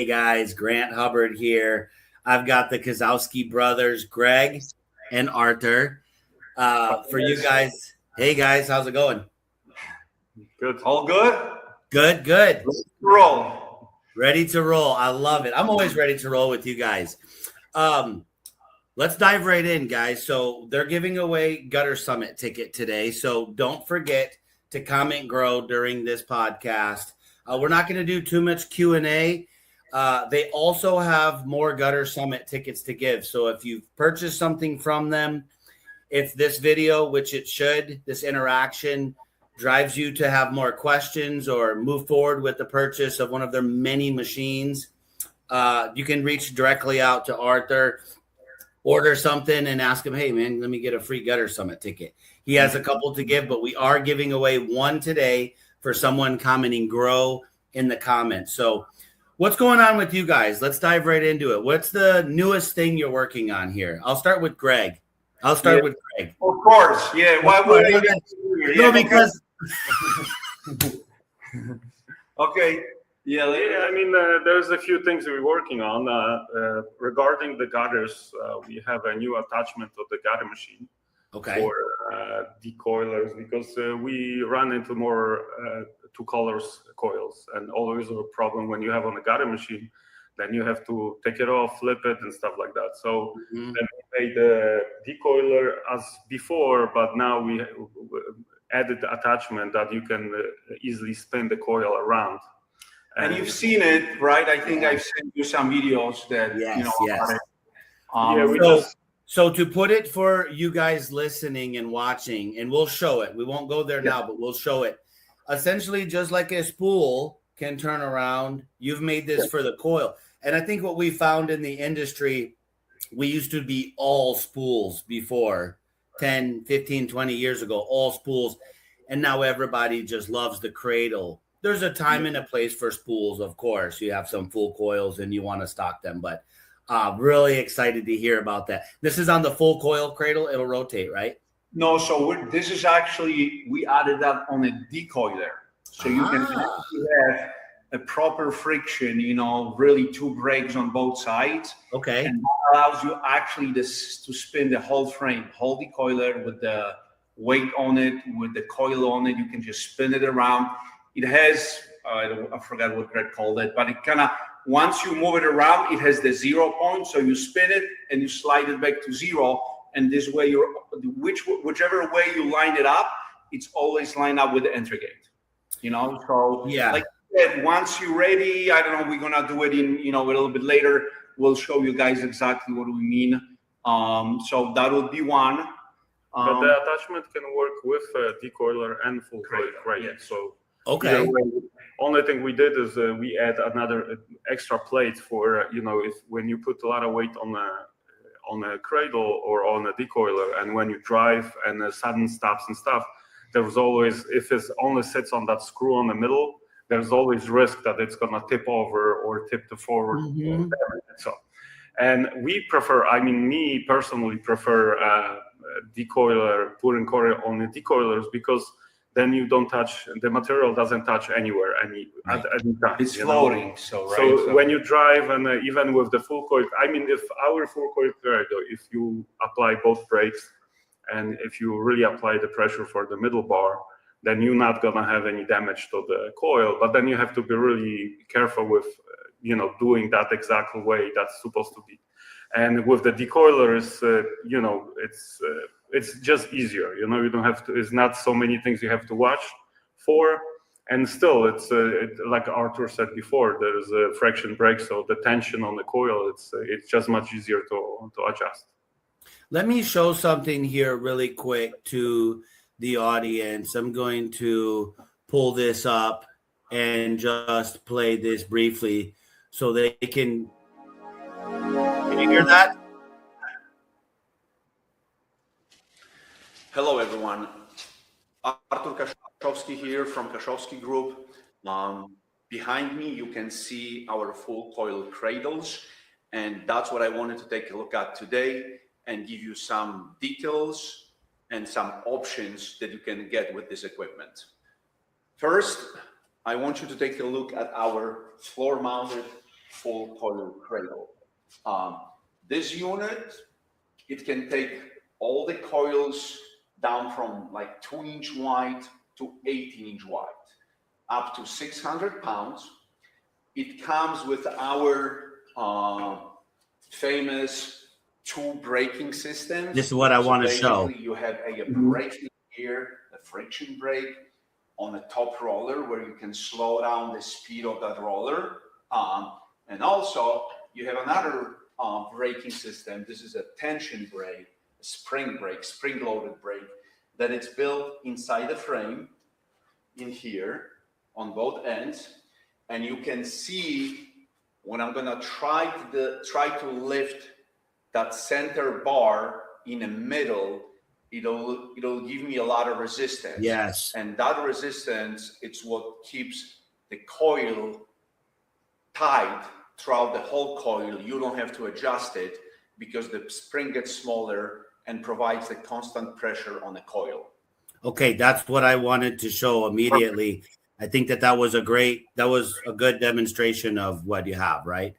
Hey guys, Grant Hubbard here. I've got the Kaszowski brothers, Greg and Artur. For you guys, hey guys, how's it going? Good. All good? Good. Let's roll. Ready to roll. I love it. I'm always ready to roll with you guys. Let's dive right in, guys. So they're giving away Gutter Summit ticket today. So don't forget to comment, grow during this podcast. We're not going to do too much Q&A. They also have more Gutter Summit tickets to give. So if you've purchased something from them, if this video, which it should, this interaction drives you to have more questions or move forward with the purchase of one of their many machines, you can reach directly out to Artur, order something and ask him, hey, man, let me get a free Gutter Summit ticket. He has a couple to give, but we are giving away one today for someone commenting grow in the comments. So what's going on with you guys? Let's dive right into it. What's the newest thing you're working on here? I'll start with Greg. Of course. Yeah. Why would I? No, because. Okay. Yeah. I mean, there's a few things we're working on regarding the gutters. We have a new attachment of the gutter machine. Okay. For decoilers, because we run into more two colors coils, and always a problem when you have on a gutter machine, then you have to take it off, flip it, and stuff like that. So then we made the decoiler as before, but now we added the attachment that you can easily spin the coil around. And you've seen it, right? I think I've sent you some videos that So to put it for you guys listening and watching, and we'll show it. We won't go there now, but we'll show it. Essentially, just like a spool can turn around, you've made this for the coil. And I think what we found in the industry, we used to be all spools before, 10, 15, 20 years ago, all spools. And now everybody just loves the cradle. There's a time and a place for spools, of course. You have some full coils and you want to stock them, but really excited to hear about that. This is on the full coil cradle. It'll rotate, right? No, so this is actually, we added that on a decoiler. So you can actually have a proper friction, really two brakes on both sides. Okay. And that allows you actually to spin the whole frame, whole decoiler with the weight on it, with the coil on it. You can just spin it around. It has, I forgot what Greg called it, but it kind of, once you move it around, it has the 0 point. So you spin it and you slide it back to 0. And this way, whichever way you line it up, it's always lined up with the entry gate. So like I said, once you're ready, I don't know, we're gonna do it in a little bit later. We'll show you guys exactly what we mean. So that would be one. But the attachment can work with decoiler and full coil cradle. Yes. So okay. Only thing we did is we add another extra plate for if when you put a lot of weight on a cradle or on a decoiler, and when you drive and a sudden stops and stuff, there's always, if it only sits on that screw on the middle, there's always risk that it's gonna tip over or tip to forward. So, and we prefer, me personally prefer decoiler, putting coil on the decoilers, because then you don't touch, the material doesn't touch anywhere at any time. It's floating, so when you drive, and even with the full coil, if our full coil cradle, if you apply both brakes, and if you really apply the pressure for the middle bar, then you're not gonna have any damage to the coil. But then you have to be really careful with, doing that exact way that's supposed to be. And with the decoilers, it's just easier. You don't have to. It's not so many things you have to watch for. And still, it's like Artur said before. There's a friction brake, so the tension on the coil, it's just much easier to adjust. Let me show something here really quick to the audience. I'm going to pull this up and just play this briefly so they can. Can you hear that? Hello, everyone. Artur Kaszowski here from Kaszowski Group. Behind me, you can see our full coil cradles, and that's what I wanted to take a look at today and give you some details and some options that you can get with this equipment. First, I want you to take a look at our floor-mounted full coil cradle. This unit, it can take all the coils down from like 2-inch wide to 18-inch wide, up to 600 pounds. It comes with our famous 2 braking systems. This is what I want to show. You have a braking gear, a friction brake on a top roller where you can slow down the speed of that roller. And also you have another braking system. This is a tension brake, a spring brake, spring-loaded brake that it's built inside the frame in here on both ends. And you can see when I'm gonna try to lift that center bar in the middle, it'll give me a lot of resistance. Yes. And that resistance, it's what keeps the coil tight throughout the whole coil. You don't have to adjust it because the spring gets smaller and provides the constant pressure on the coil. Okay, that's what I wanted to show immediately. Perfect. I think that was a good demonstration of what you have, right?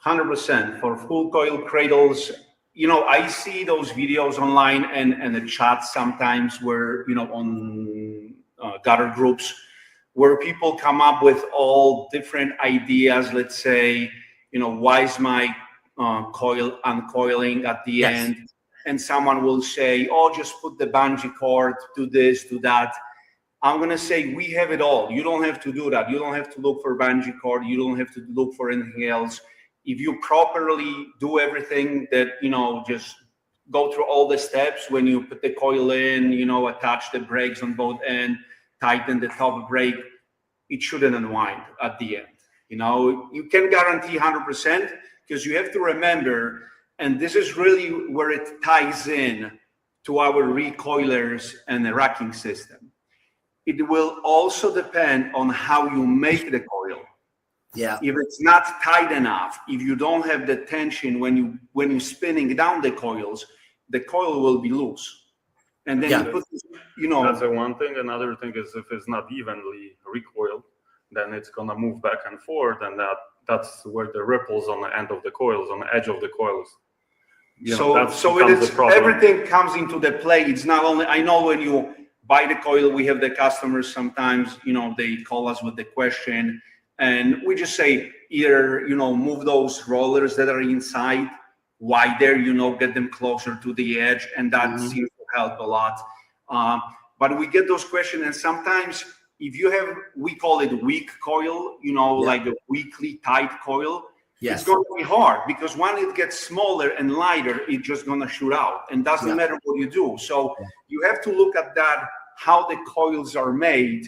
100% for full coil cradles. You know, I see those videos online and the chats sometimes where, you know, on gutter groups where people come up with all different ideas. Let's say, you know, why is my coil uncoiling at the end? And someone will say, oh, just put the bungee cord, do this, do that. I'm going to say we have it all. You don't have to do that. You don't have to look for bungee cord. You don't have to look for anything else. If you properly do everything that, you know, just go through all the steps when you put the coil in, you know, attach the brakes on both ends, tighten the top brake, it shouldn't unwind at the end. You know, you can guarantee 100% because you have to remember, and this is really where it ties in to our recoilers and the racking system. It will also depend on how you make the coil. Yeah. If it's not tight enough, if you don't have the tension when you're spinning down the coils, the coil will be loose. And then you put, you know. That's the one thing. Another thing is if it's not evenly recoiled, then it's gonna move back and forth, and that's where the ripples on the end of the coils, on the edge of the coils. So it is, everything comes into the play. It's not only, I know when you buy the coil, we have the customers sometimes, you know, they call us with the question, and we just say either, you know, move those rollers that are inside wider, you know, get them closer to the edge, and that seems to help a lot. But we get those questions, and sometimes if you have, we call it weak coil, you know, like a weakly tight coil, it's going to be hard because when it gets smaller and lighter, it's just going to shoot out, and doesn't matter what you do. So you have to look at that, how the coils are made.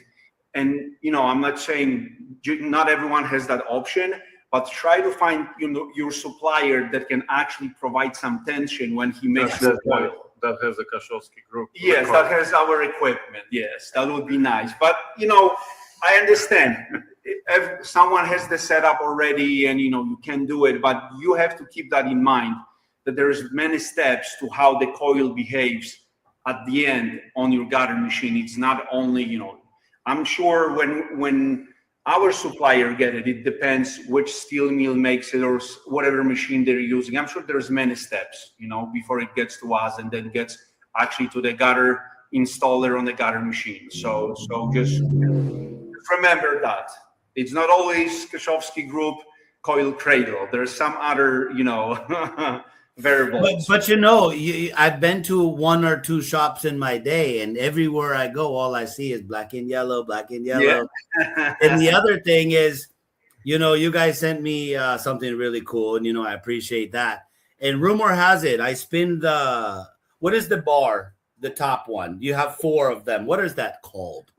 And, you know, I'm not saying not everyone has that option, but try to find, you know, your supplier that can actually provide some tension when he makes the coil. That has a Kaszowski group. Yes, that has our equipment. Yes, that would be nice. But, you know, I understand if someone has the setup already and, you know, you can do it, but you have to keep that in mind that there's many steps to how the coil behaves at the end on your gutter machine. It's not only, you know, I'm sure when our supplier get it, it depends which steel mill makes it or whatever machine they're using. I'm sure there's many steps, you know, before it gets to us and then gets actually to the gutter installer on the gutter machine. So just remember that it's not always Kaszowski Group coil cradle. There's some other, you know, variables. But you know, I've been to 1 or 2 shops in my day, and everywhere I go, all I see is black and yellow, black and yellow. Yeah. And the other thing is, you know, you guys sent me something really cool, and, you know, I appreciate that. And rumor has it, I spin what is the bar, the top one? You have 4 of them. What is that called?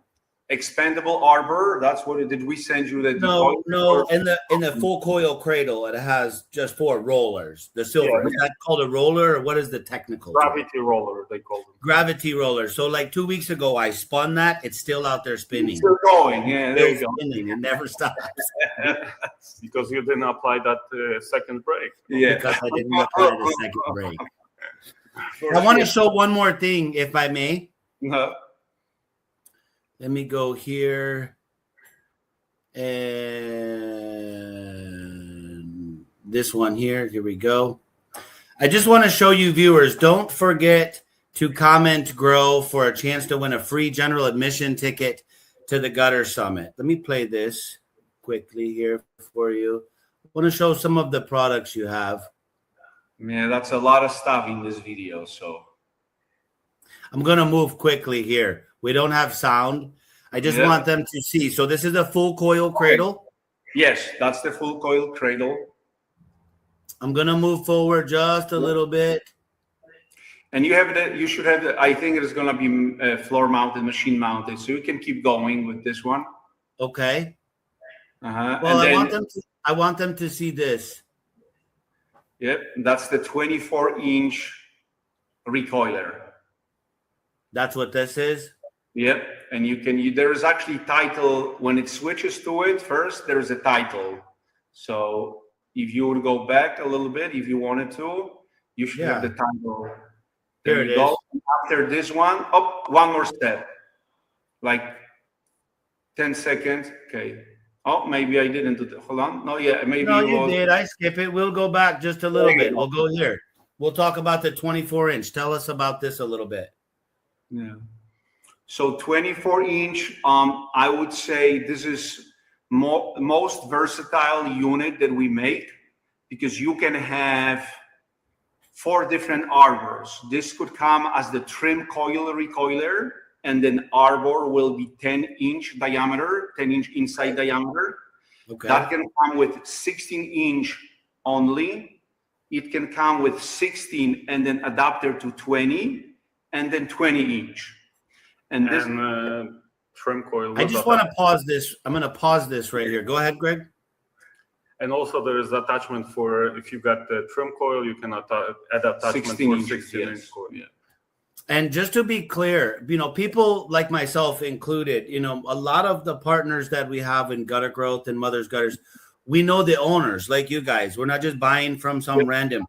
Expandable arbor. That's what did we send you? That no. In the full coil cradle, it has just 4 rollers. The silver is that called a roller, or what is the technical? Gravity roller, they call them. Gravity roller. So like 2 weeks ago, I spun that. It's still out there spinning. It's still going. Yeah, there you go. Spinning. It never stops. Because you didn't apply that second brake. Yeah, because I didn't apply the second brake. I want to show one more thing, if I may. Let me go here and this one here. Here we go. I just want to show you viewers, don't forget to comment grow for a chance to win a free general admission ticket to the Gutter Summit. Let me play this quickly here for you. I want to show some of the products you have. Man, that's a lot of stuff in this video, so. I'm going to move quickly here. We don't have sound. I just want them to see. So this is a full coil cradle? Yes, that's the full coil cradle. I'm going to move forward just a little bit. And you should have the, I think it's going to be floor mounted, machine mounted. So you can keep going with this one. Okay. Uh-huh. Well, I want them to see this. Yep, that's the 24-inch recoiler. That's what this is? Yep, and there is actually title when it switches to it first. There's a title. So if you would go back a little bit, if you wanted to, you should have the title. There you go. After this one, one more step, like 10 seconds. Okay. Oh, maybe I didn't do that. Hold on. No, yeah, maybe you did. I skip it. We'll go back just a little bit. We'll go here. We'll talk about the 24-inch. Tell us about this a little bit. Yeah. So 24-inch, I would say this is most versatile unit that we make because you can have 4 different arbors. This could come as the trim coil recoiler, and then arbor will be 10-inch diameter, 10-inch inside diameter. Okay. That can come with 16-inch only. It can come with 16 and then adapter to 20, and then 20-inch. And this trim coil. I just want to pause this. I'm going to pause this right here. Go ahead, Greg. And also there is attachment for, if you got the trim coil, you can add attachment 16 for 16-inch coil. Yeah. And just to be clear, people like myself included, a lot of the partners that we have in gutter growth and Mother's Gutters, we know the owners like you guys. We're not just buying from some random.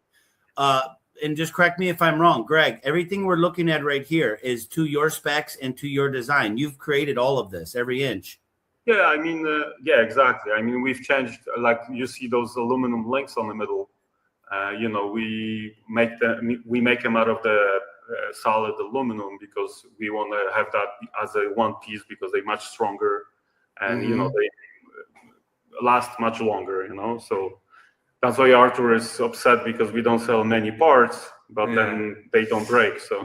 And just correct me if I'm wrong, Greg, everything we're looking at right here is to your specs and to your design. You've created all of this, every inch. Yeah, I mean, yeah, exactly. I mean, we've changed, like you see those aluminum links on the middle. We make them out of the solid aluminum because we want to have that as a one piece because they're much stronger and they last much longer. So that's why Artur is upset because we don't sell many parts, but then they don't break. So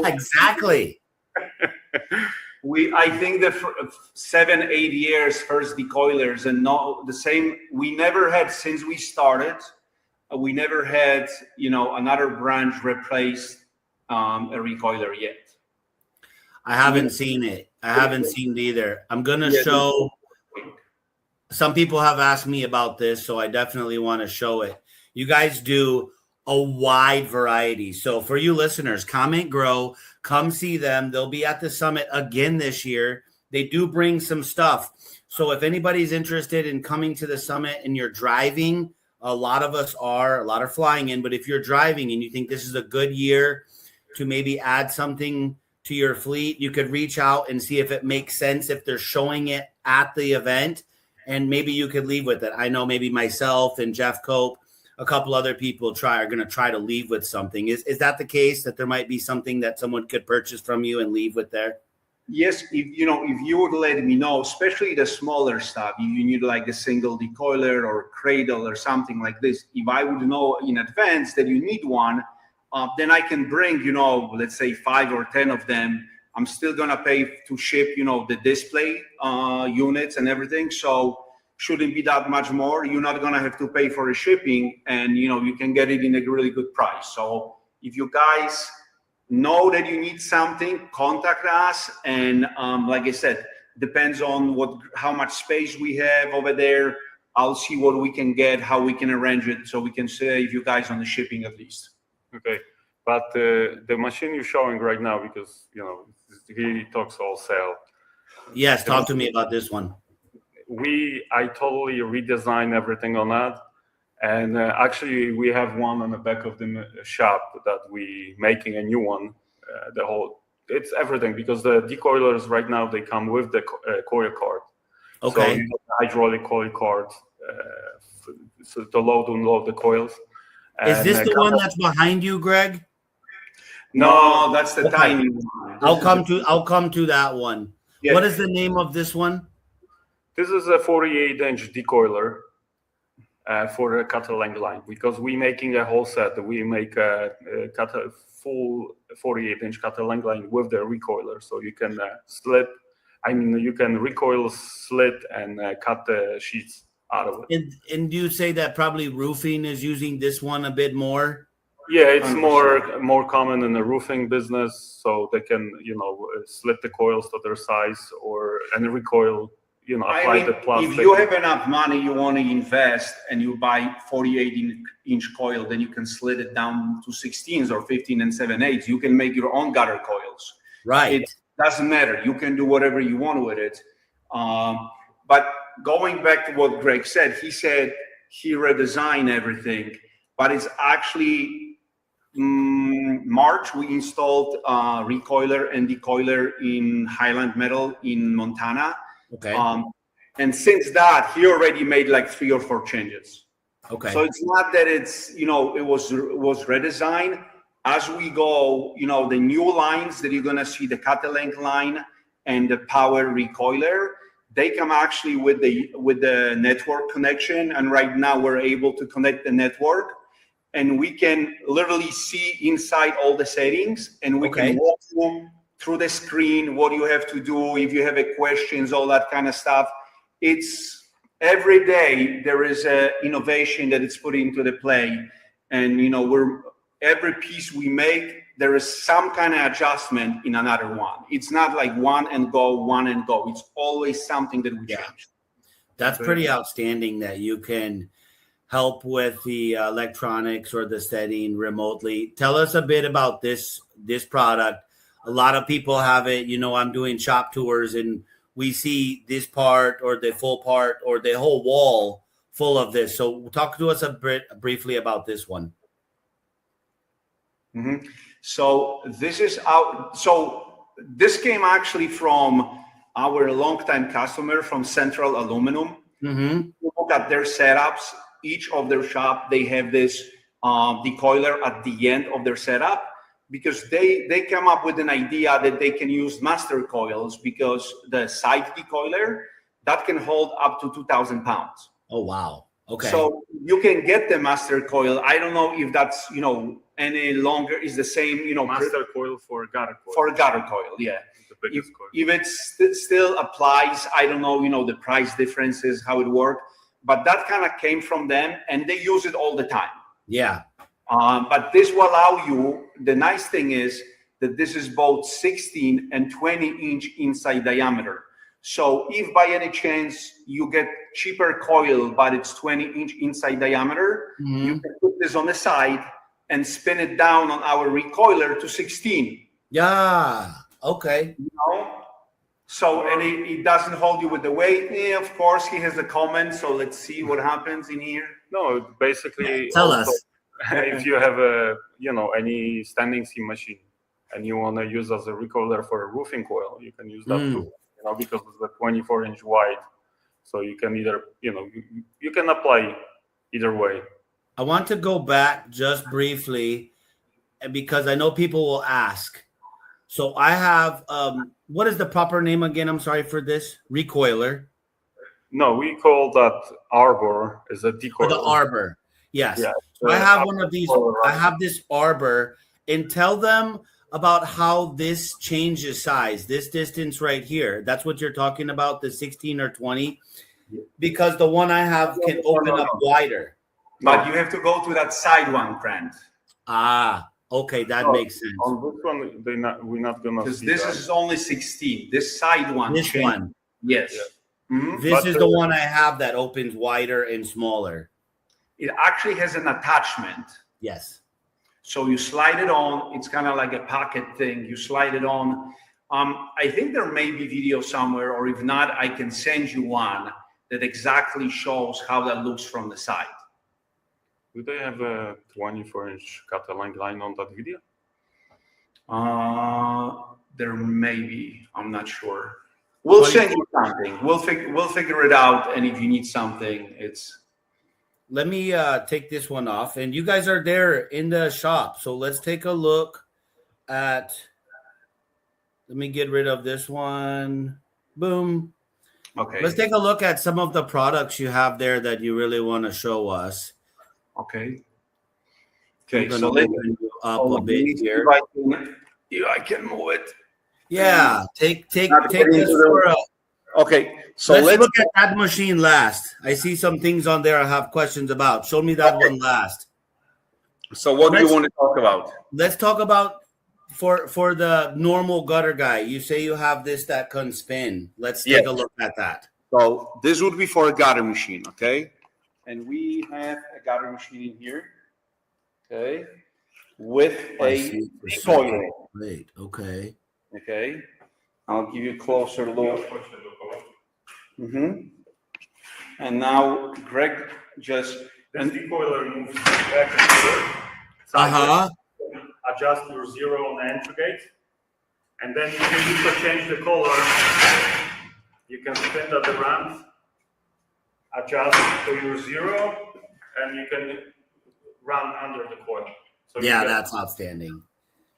exactly. I think the 7-8 years first decoilers and not the same. We never had since we started. We never had another branch replace a recoiler yet. I haven't seen it. I haven't seen it either. I'm gonna show. Some people have asked me about this, so I definitely want to show it. You guys do a wide variety. So for you listeners, comment grow, come see them. They'll be at the summit again this year. They do bring some stuff. So if anybody's interested in coming to the summit and you're driving, a lot are flying in, but if you're driving and you think this is a good year to maybe add something to your fleet, you could reach out and see if it makes sense, if they're showing it at the event. And maybe you could leave with it. I know maybe myself and Jeff Cope, a couple other people are going to try to leave with something. Is that the case, that there might be something that someone could purchase from you and leave with there? Yes, if you would let me know, especially the smaller stuff, if you need like a single decoiler or cradle or something like this, if I would know in advance that you need one, then I can bring, let's say 5 or 10 of them. I'm still going to pay to ship, the display units and everything. So shouldn't be that much more. You're not going to have to pay for the shipping and, you can get it in a really good price. So if you guys know that you need something, contact us. And like I said, depends on how much space we have over there. I'll see what we can get, how we can arrange it so we can save you guys on the shipping at least. Okay. But the machine you're showing right now, because, he talks all sale. Yes, talk to me about this one. I totally redesigned everything on that. And actually, we have one on the back of the shop that we making a new one. It's everything because the decoilers right now, they come with the coil card. Okay. So you have the hydraulic coil card, to load and unload the coils. Is this the one that's behind you, Greg? No, that's the Okay. tiny one. I'll come to that one. Yeah. What is the name of this one? This is a 48-inch decoiler for a 𝗪𝗘 line, because we're making a whole set. We make a full 48-inch 𝗪𝗘 line with the recoiler, so you can slit. I mean, you can recoil, slit, and cut the sheets out of it. And do you say that probably roofing is using this one a bit more? Yeah, it's more common in the roofing business, so they can, slit the coils to their size and recoil, apply the plastic. If you have enough money, you want to invest, and you buy 48-inch coil, then you can slit it down to 16s or 15 and 7/8. You can make your own gutter coils. Right. It doesn't matter. You can do whatever you want with it. But going back to what Greg said, he said he redesigned everything, but it's actually March we installed recoiler and decoiler in Highland Metal in Montana. Okay. And since that, he already made like 3 or 4 changes. Okay. So it's not that it's, it was redesigned. As we go, the new lines that you're gonna see, the 𝗪𝗘 line and the power recoiler, they come actually with the network connection. And right now we're able to connect the network, and we can literally see inside all the settings, and we can walk through the screen what you have to do, if you have questions, all that kind of stuff. It's every day there is a innovation that it's put into the play, and every piece we make, there is some kind of adjustment in another one. It's not like one and go. It's always something that we change. That's pretty outstanding that you can help with the electronics or the setting remotely. Tell us a bit about this product. A lot of people have it. I'm doing shop tours, and we see this part or the full part or the whole wall full of this. So talk to us briefly about this one. Mm-hmm. So this came actually from our longtime customer from Central Aluminum. Mm-hmm. Look at their setups. Each of their shop, they have this decoiler at the end of their setup, because they come up with an idea that they can use master coils, because the side decoiler that can hold up to 2,000 pounds. Oh, wow. Okay. So you can get the master coil. I don't know if that's, any longer is the same, Master coil for a gutter coil. For a gutter coil, yeah. The biggest coil. If it still applies, I don't know, the price differences, how it works, but that kind of came from them, and they use it all the time. Yeah. But this will allow you, the nice thing is that this is both 16 and 20-inch inside diameter. So if by any chance you get cheaper coil, but it's 20-inch inside diameter, you can put this on the side and spin it down on our recoiler to 16. Yeah. Okay. So, and it doesn't hold you with the weight. Yeah, of course, he has a comment. So let's see what happens in here. No, basically. Tell us. If you have any standing seam machine and you want to use as a recoiler for a roofing coil, you can use that too. Because it's a 24-inch wide, so you can either you can apply either way. I want to go back just briefly, because I know people will ask. So I have what is the proper name again? I'm sorry for this. Recoiler. No, we call that arbor. Is a decoiler. The arbor. Yes. Yeah. So I have one of these. I have this arbor, and tell them about how this changes size. This distance right here. That's what you're talking about, the 16 or 20, because the one I have can open up wider. But you have to go to that side one, friend. Ah, okay, that makes sense. On this one, we're not gonna. Because this is only 16. This side one. This one. Yes. Yeah. Mm-hmm. This is the one I have that opens wider and smaller. It actually has an attachment. Yes. So you slide it on. It's kind of like a pocket thing. You slide it on. I think there may be video somewhere, or if not, I can send you one that exactly shows how that looks from the side. Do they have a 24-inch 𝗪𝗘 line on that video? There may be. I'm not sure. We'll send you something. We'll figure it out. And if you need something, let me take this one off. And you guys are there in the shop. So let's take a look at, let me get rid of this one. Boom. Okay. Let's take a look at some of the products you have there that you really want to show us. Okay. Okay, I'm so gonna let's open you up a bit here. If I can move it. Yeah, take this getting to the- for a, Okay, so let's look at that machine last. I see some things on there I have questions about. Show me that one last. So what do you want to talk about? Let's talk about for the normal gutter guy. You say you have this that can spin. Let's take a look at that. So this would be for a gutter machine, okay? And we have a gutter machine in here, okay, with a coil. Wait, okay. Okay, I'll give you a closer look. And now Greg just This decoiler moves back and forth. Adjust your zero on the entry gate, and then you can change the color. You can spin that around, adjust to your zero, and you can run under the coil. So that's outstanding.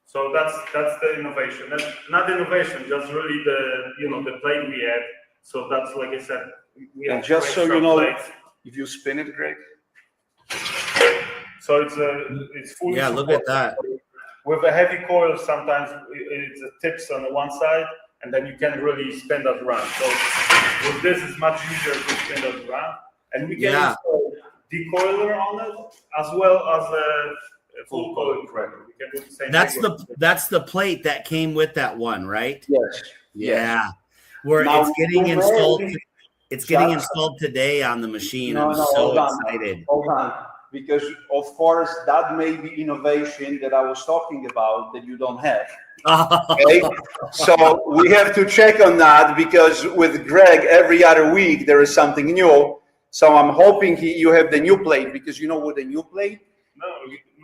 So that's the innovation. That's not innovation, just really the plate we had. So that's, like I said, we have just so you know, plates. if you spin it, Greg. So it's fully. Yeah, look at that. With a heavy coil, sometimes it's tips on the one side, and then you can really spin that around. So with this, it's much easier to spin that around, and we can install decoiler on it as well as a full coil corrector. We can do the same. That's the plate that came with that one, right? Yes. Yeah. Where Now, it's getting installed. It's getting Just- installed today on the machine. No, I'm no, so hold on. excited. Hold on. Because of course that may be innovation that I was talking about that you don't have. Okay? So we have to check on that because with Greg every other week there is something new. So I'm hoping you have the new plate because you know what the new plate?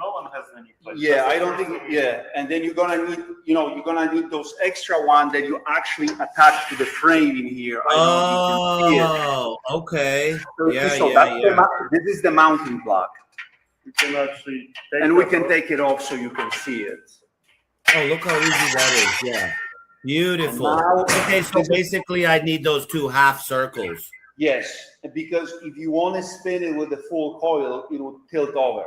No one has any plate. Yeah, I don't think. Yeah, and then you're gonna need, you're gonna need those extra one that you actually attach to the frame in here. I don't know if you can see it. Okay. So this is the mounting block. You can actually take And we can take it off so you can see it. Oh, look how easy that is. Yeah. Beautiful. Now- Okay, so basically I need those two half circles. Yes, because if you want to spin it with the full coil, it will tilt over.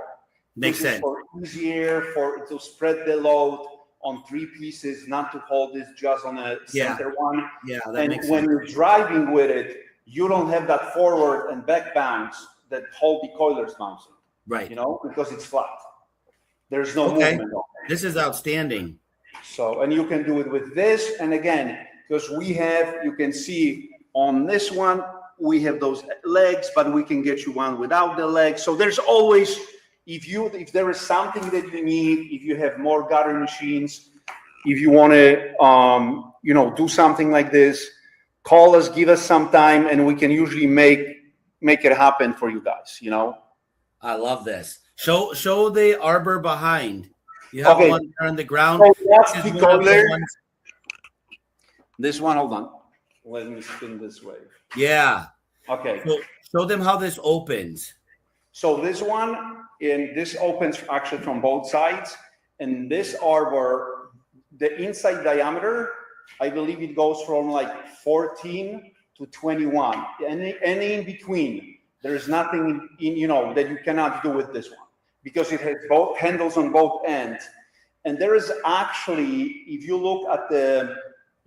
Makes This is sense. for easier to spread the load on three pieces, not to hold this just on a center one. Yeah, that And makes when sense. you're driving with it, you don't have that forward and back bounce that hold the coilers bouncing, Right. because it's flat. There's no Okay. movement on it. This is outstanding. So, and you can do it with this. And again, because you can see on this one, we have those legs, but we can get you one without the legs. So there's always, if there is something that you need, if you have more gutter machines, if you want to, do something like this, call us, give us some time, and we can usually make it happen for you guys, I love this. Show the arbor behind. You have one there on the ground. So that's This the is one of the coiler. ones- This one, hold on. Let me spin this way. Yeah. Okay. So show them how this opens. So this one, this opens actually from both sides. And this arbor, the inside diameter, I believe it goes from like 14 to 21. Any in between. There is nothing that you cannot do with this one because it has both handles on both ends. And there is actually, if you look at the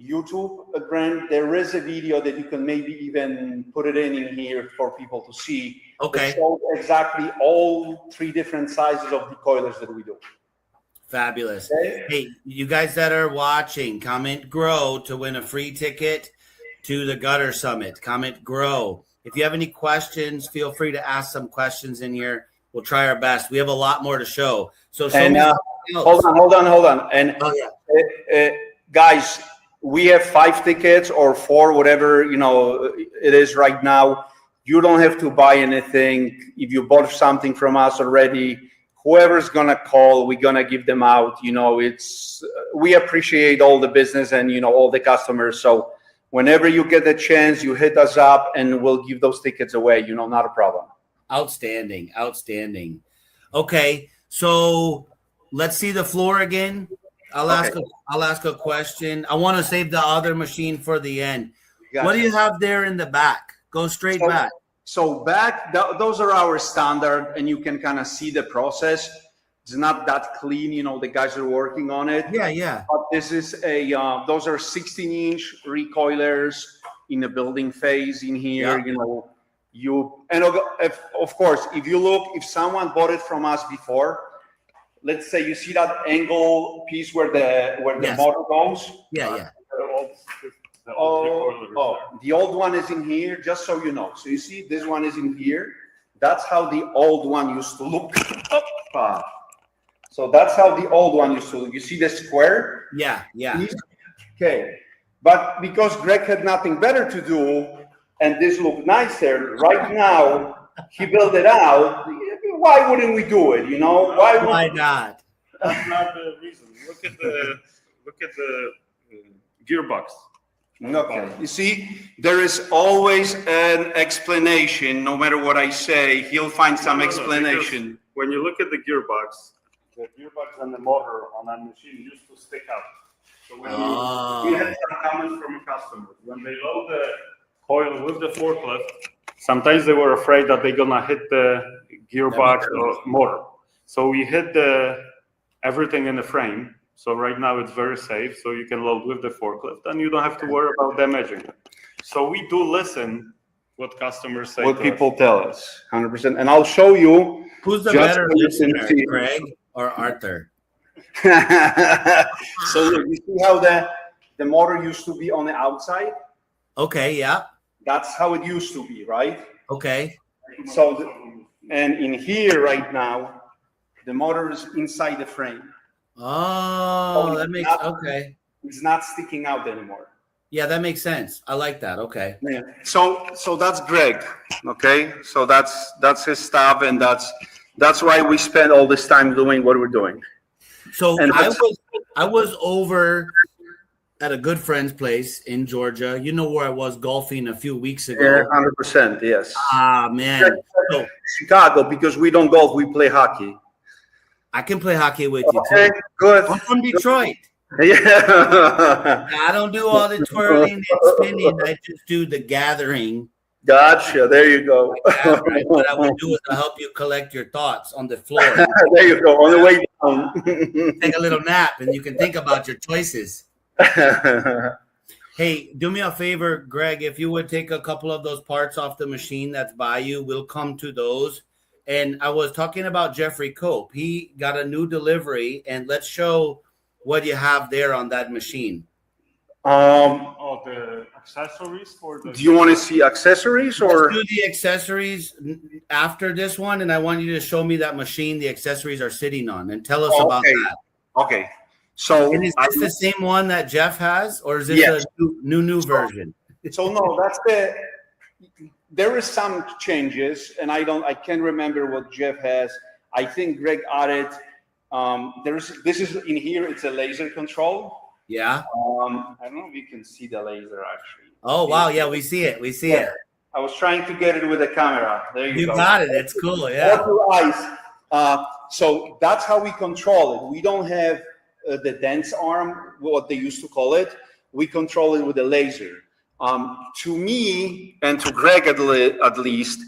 YouTube, Grant, there is a video that you can maybe even put it in here for people to see. Okay. That shows exactly all three different sizes of decoilers that we do. Fabulous. Okay. Hey, you guys that are watching, comment GROW to win a free ticket to the Gutter Summit. Comment GROW. If you have any questions, feel free to ask some questions in here. We'll try our best. We have a lot more to show. So show me something else. Hold on. And guys, we have 5 tickets or 4, whatever it is right now. You don't have to buy anything. If you bought something from us already, whoever's gonna call, we're gonna give them out. We appreciate all the business and all the customers. So whenever you get the chance, you hit us up and we'll give those tickets away. Not a problem. Outstanding. Outstanding. Okay. So let's see the floor again. I'll ask a question. I want to save the other machine for the end. Gotcha. What do you have there in the back? Go straight back. So back, those are our standard, and you can kind of see the process. It's not that clean, you know, the guys are working on it. Yeah, yeah. But this is those are 16-inch recoilers in the building phase in here, Yeah. you know. Of course, if someone bought it from us before, let's say you see that angle piece where the Yes. motor goes. Yeah, yeah. The old one is in here, just so you know. So you see, this one is in here. That's how the old one used to look. So that's how the old one used to look. You see the square? Yeah, yeah. Okay. But because Greg had nothing better to do, and this looked nicer, right now, he built it out. Why wouldn't we do it, you know? Why not? That's not the reason. Look at the gearbox. Okay. You see, there is always an explanation. No matter what I say, he'll find some explanation. When you look at the gearbox and the motor on that machine used to stick out. So when we had some comments from customers, when they load the coil with the forklift, sometimes they were afraid that they're gonna hit the gearbox or motor. So we hid everything in the frame. So right now it's very safe. So you can load with the forklift and you don't have to worry about damaging it. So we do listen what customers say. What people tell us, 100%. And I'll show you. Who's the Just better so you can listener, see. Greg or Arthur? So look, you see how the motor used to be on the outside? Okay, yeah. That's how it used to be, right? Okay. So, and in here right now, the motor is inside the frame. Oh, that makes okay. It's not sticking out anymore. Yeah, that makes sense. I like that. Okay. Yeah. So that's Greg. Okay. So that's his stuff, and that's why we spend all this time doing what we're doing. So And I was over at a good friend's place in Georgia. You know where I was golfing a few weeks ago. Yeah, 100%. Yes. Ah, man. So Chicago, because we don't golf, we play hockey. I can play hockey with you Okay, too. good. I'm from Detroit. Yeah. I don't do all the twirling and spinning. I just do the gathering. Gotcha. There you go. What I would do is I'll help you collect your thoughts on the floor. There you go. On the way down. Take a little nap and you can think about your choices. Hey, do me a favor, Greg. If you would take a couple of those parts off the machine that's by you, we'll come to those. And I was talking about 𝗪𝗧. He got a new delivery, and let's show what you have there on that machine. The accessories for the. Do you want to see accessories or? Let's do the accessories after this one, and I want you to show me that machine the accessories are sitting on, and tell us about that. Okay. So And is this the same one that Jeff has, or is this Yes. a new version? So no, there is some changes, and I can't remember what Jeff has. I think Greg added. This is in here. It's a laser control. Yeah. I don't know if you can see the laser actually. Oh wow, yeah, we see it. We see it. I was trying to get it with the camera. There you go. You got it. It's cool. Yeah. Open your eyes. So that's how we control it. We don't have the dense arm, what they used to call it. We control it with a laser. To me and to Greg at least,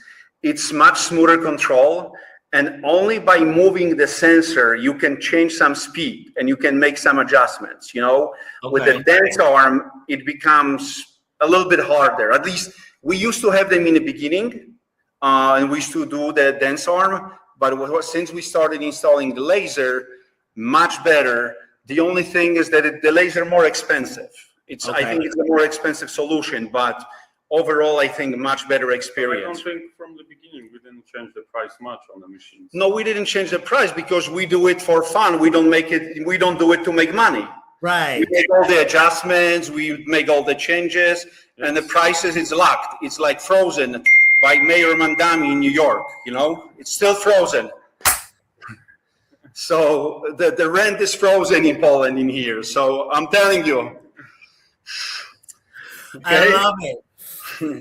it's much smoother control. And only by moving the sensor, you can change some speed and you can make some adjustments, you know. Okay. With the dense arm, it becomes a little bit harder. At least we used to have them in the beginning, and we used to do the dense arm. But since we started installing the laser, much better. The only thing is that the laser more expensive. I think it's a more expensive solution, but overall, I think much better experience. I don't think from the beginning we didn't change the price much on the machines. No, we didn't change the price because we do it for fun. We don't do it to make money. Right. We make all the adjustments, we make all the changes, and the prices is locked. It's like Frozen by Mayor Mandami in New York, you know? It's still frozen. So the rent is frozen in Poland in here. So I'm telling you. I love it.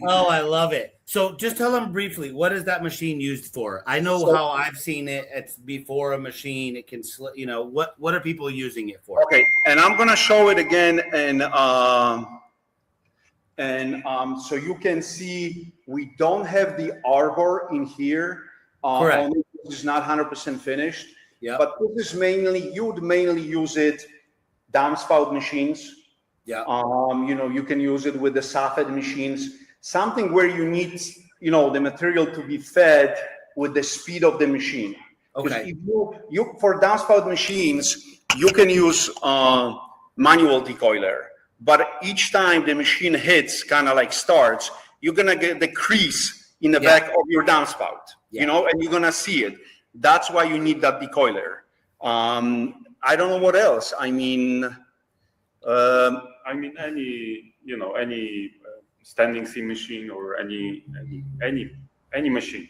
Oh, I love it. So just tell them briefly, what is that machine used for? I know how I've seen it. It's before a machine. It can, what are people using it for? Okay, and I'm gonna show it again, and so you can see we don't have the arbor in here. Correct. It's not 100% finished. Yeah. But this is you would mainly use it downspout machines. Yeah. You can use it with the soffit machines, something where you need, the material to be fed with the speed of the machine. Okay. If you for downspout machines, you can use manual decoiler, but each time the machine hits, kind of like starts, you're gonna get the crease in the back of your downspout, and you're gonna see it. That's why you need that decoiler. I don't know what else. Any standing seam machine or any machine,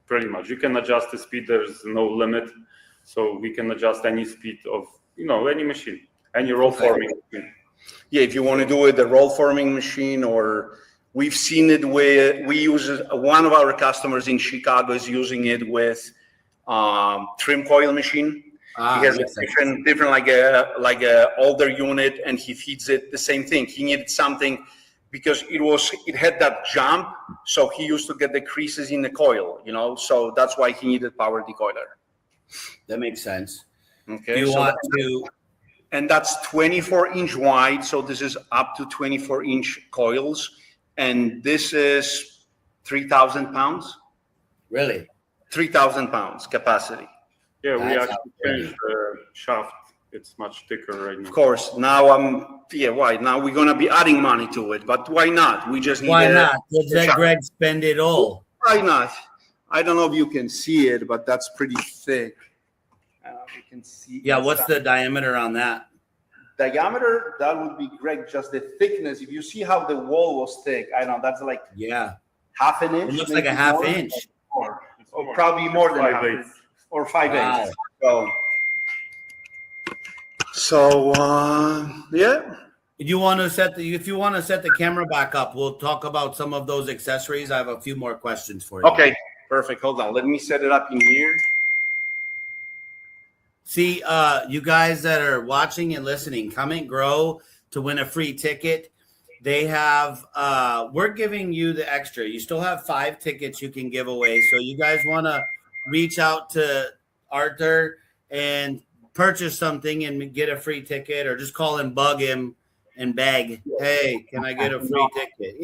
pretty much. You can adjust the speed. There's no limit, so we can adjust any speed of any machine, any roll forming machine. Yeah, if you want to do it, the roll forming machine, or we've seen it where we use one of our customers in Chicago is using it with trim coil machine. He has a different like a older unit, and he feeds it the same thing. He needed something because it had that jump, so he used to get the creases in the coil, so that's why he needed power decoiler. That makes sense. Okay. And that's 24-inch wide, so this is up to 24-inch coils, and this is 3,000 pounds. Really? 3,000 pounds capacity. Yeah, we actually changed the shaft. It's much thicker right now. Of course. Now why? Now we're gonna be adding money to it, but why not? We just need. Why not? Let Greg spend it all. Why not? I don't know if you can see it, but that's pretty thick. You can see. Yeah. What's the diameter on that? Diameter, that would be, Greg, just the thickness. If you see how the wall was thick, I know that's like half an inch. It looks like a half inch. Or probably more than 5/8 or 5/8. So yeah. If you want to set the camera back up, we'll talk about some of those accessories. I have a few more questions for you. Okay, perfect. Hold on. Let me set it up in here. See, you guys that are watching and listening, comment grow to win a free ticket. They have, we're giving you the extra. You still have 5 tickets you can give away. So you guys want to reach out to Artur and purchase something and get a free ticket, or just call and bug him and beg, hey, can I get a free ticket?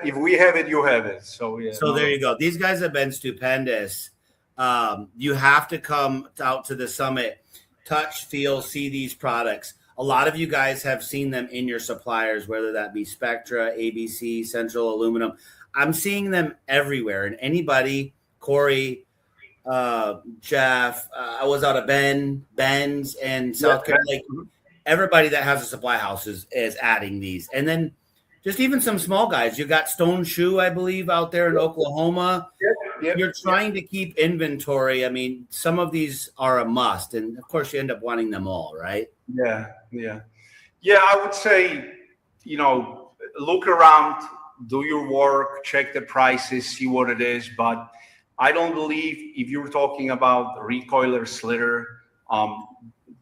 If we have it, you have it. So yeah. So there you go. These guys have been stupendous. You have to come out to the summit, touch, feel, see these products. A lot of you guys have seen them in your suppliers, whether that be Spectra, ABC, Central Aluminum. I'm seeing them everywhere. And anybody, Corey, Jeff, I was out of Ben's and South Carolina. Everybody that has a supply house is adding these. And then just even some small guys. You got Stone Shoe, I believe, out there in Oklahoma. Yep. You're trying to keep inventory. I mean, some of these are a must. And, of course, you end up wanting them all, right? Yeah. I would say, look around, do your work, check the prices, see what it is. But I don't believe if you're talking about recoiler, slitter,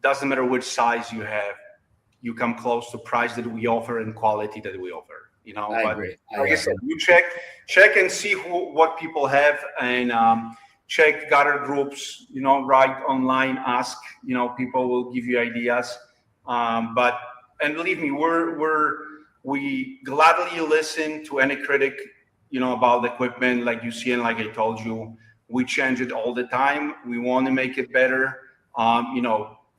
doesn't matter which size you have, you come close to price that we offer and quality that we offer. I agree. Like I said, you check and see what people have, and check gutter groups. Write online, ask. People will give you ideas. And believe me, we gladly listen to any critic, about the equipment, like you see, and like I told you, we change it all the time. We want to make it better.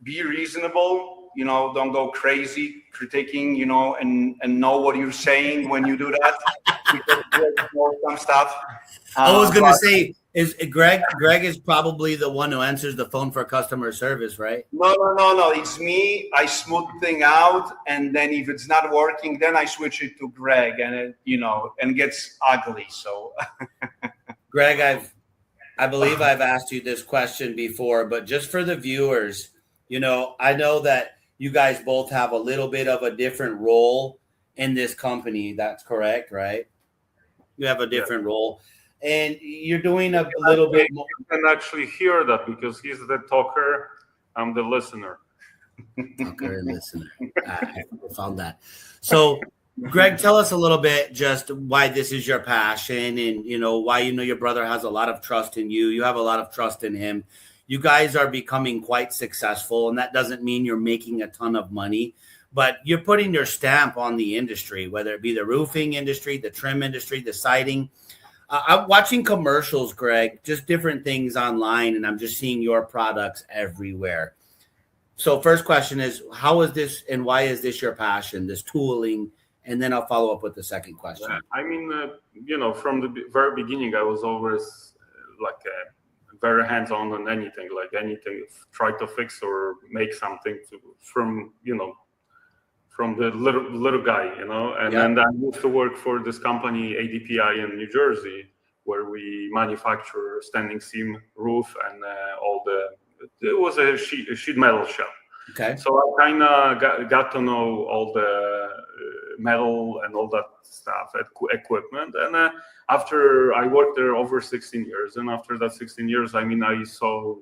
Be reasonable. Don't go crazy critiquing, and know what you're saying when you do that. Some stuff. I was going to say, is Greg is probably the one who answers the phone for customer service, right? No. It's me. I smooth thing out, and then if it's not working, then I switch it to Greg, and it gets ugly. So, Greg, I believe I've asked you this question before, but just for the viewers, I know that you guys both have a little bit of a different role in this company. That's correct, right? You have a different role, and you're doing a little bit more. You can actually hear that because he's the talker, I'm the listener. Talker and listener. I found that. So, Greg, tell us a little bit just why this is your passion, and why your brother has a lot of trust in you. You have a lot of trust in him. You guys are becoming quite successful, and that doesn't mean you're making a ton of money, but you're putting your stamp on the industry, whether it be the roofing industry, the trim industry, the siding. I'm watching commercials, Greg, just different things online, and I'm just seeing your products everywhere. So first question is, how is this and why is this your passion, this tooling? And then I'll follow up with the second question. I mean, from the very beginning, I was always very hands-on on anything, try to fix or make something from the little guy, and then I moved to work for this company, ADPI in New Jersey, where we manufacture standing seam roof and it was a sheet metal shop. Okay. So I kind of got to know all the metal and all that stuff, equipment. And after I worked there over 16 years, and after that 16 years, I saw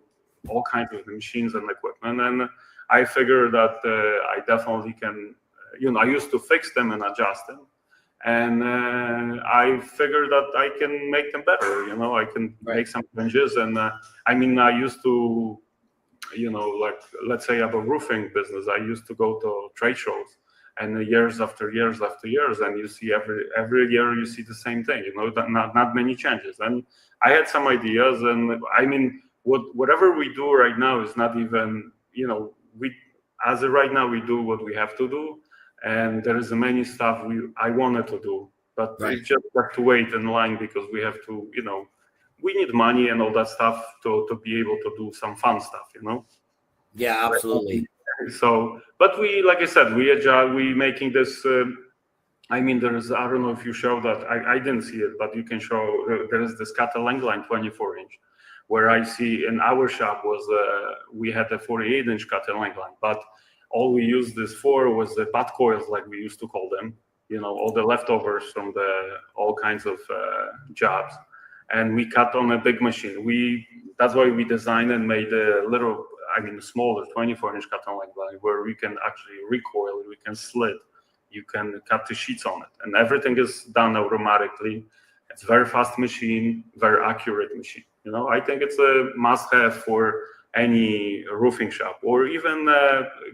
all kinds of machines and equipment. And I figured that I definitely can, I used to fix them and adjust them. And I figured that I can make them better, I can make some changes. And I used to, let's say I have a roofing business. I used to go to trade shows, and years after years after years, and you see every year you see the same thing, not many changes. And I had some ideas, and whatever we do right now is not even, right now we do what we have to do, and there is many stuff I wanted to do, but we just have to wait in line because we have to, we need money and all that stuff to be able to do some fun stuff, Yeah, absolutely. So, but like I said, we making this, there's, I don't know if you show that, I didn't see it, but you can show, there is this 𝗪𝗘 line 24-inch, where I see in our shop we had a 48-inch 𝗪𝗘 line, but all we used this for was the butt coils, like we used to call them, all the leftovers from all kinds of jobs. And we cut on a big machine. That's why we designed and made a little, smaller 24-inch 𝗪𝗘 line, where we can actually recoil, we can slit, you can cut the sheets on it, and everything is done automatically. It's a very fast machine, very accurate machine. I think it's a must-have for any roofing shop, or even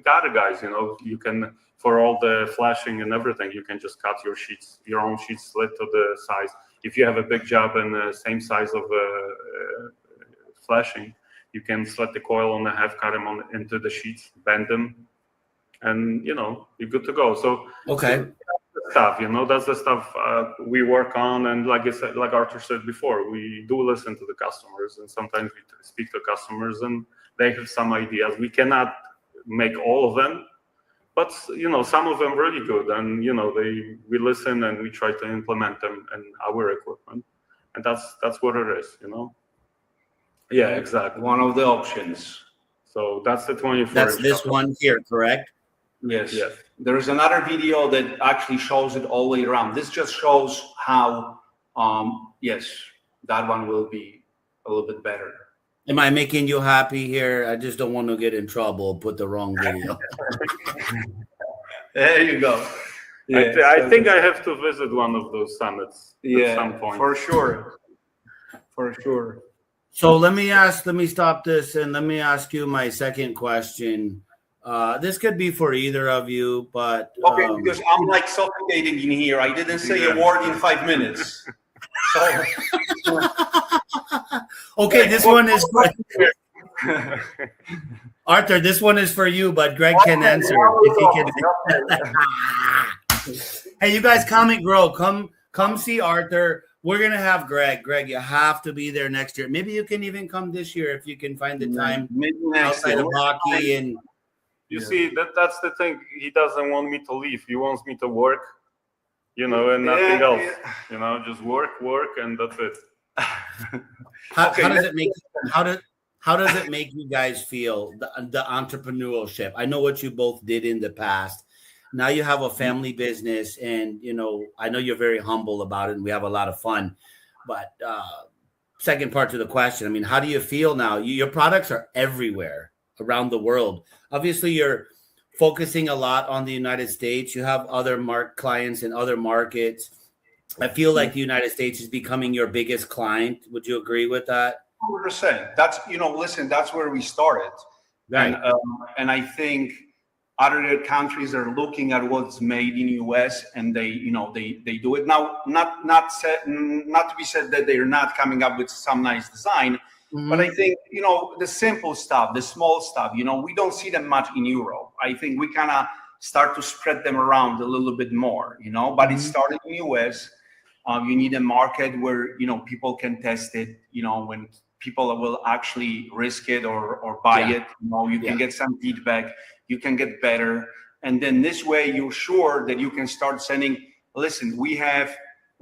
gutter guys. You can, for all the flashing and everything, you can just cut your own sheets, slit to the size. If you have a big job and the same size of flashing, you can slit the coil on the half, cut them into the sheets, bend them, and you're good to go. So okay, stuff, that's the stuff we work on. And like I said, like Artur said before, we do listen to the customers, and sometimes we speak to customers, and they have some ideas. We cannot make all of them, but some of them really good, and we listen and we try to implement them in our equipment, and that's what it is. Yeah, exactly. One of the options. So that's the 24. That's this one here, correct? Yes. Yes. There is another video that actually shows it all the way around. This just shows how, yes, that one will be a little bit better. Am I making you happy here? I just don't want to get in trouble, put the wrong video. There you go. Yeah, I think I have to visit one of those summits at some point. For sure. For sure. So let me stop this and let me ask you my second question. This could be for either of you, but okay, because I'm like suffocating in here. I didn't say a word in 5 minutes. So okay, this one is Artur. This one is for you, but Greg can answer if he can. Hey, you guys, comment, grow. Come see Artur. We're gonna have Greg. Greg, you have to be there next year. Maybe you can even come this year if you can find the time outside of hockey. And you see, that's the thing. He doesn't want me to leave. He wants me to work, and nothing else. Just work, and that's it. How does it make? How does it make you guys feel, the entrepreneurship? I know what you both did in the past. Now you have a family business, and you know, I know you're very humble about it, and we have a lot of fun. But second part to the question, I mean, how do you feel now? Your products are everywhere around the world. Obviously, you're focusing a lot on the United States. You have other clients in other markets. I feel like the United States is becoming your biggest client. Would you agree with that? 100%. That's, you know, listen, that's where we started. Right. And I think other countries are looking at what's made in US, and they, you know, they do it now. Not to be said that they're not coming up with some nice design, but I think, you know, the simple stuff, the small stuff, you know, we don't see them much in Europe. I think we kind of start to spread them around a little bit more, you know, but it started in US. You need a market where, you know, people can test it, you know, when people will actually risk it or buy it, you know, you can get some feedback, you can get better. And then this way you're sure that you can start sending, listen, we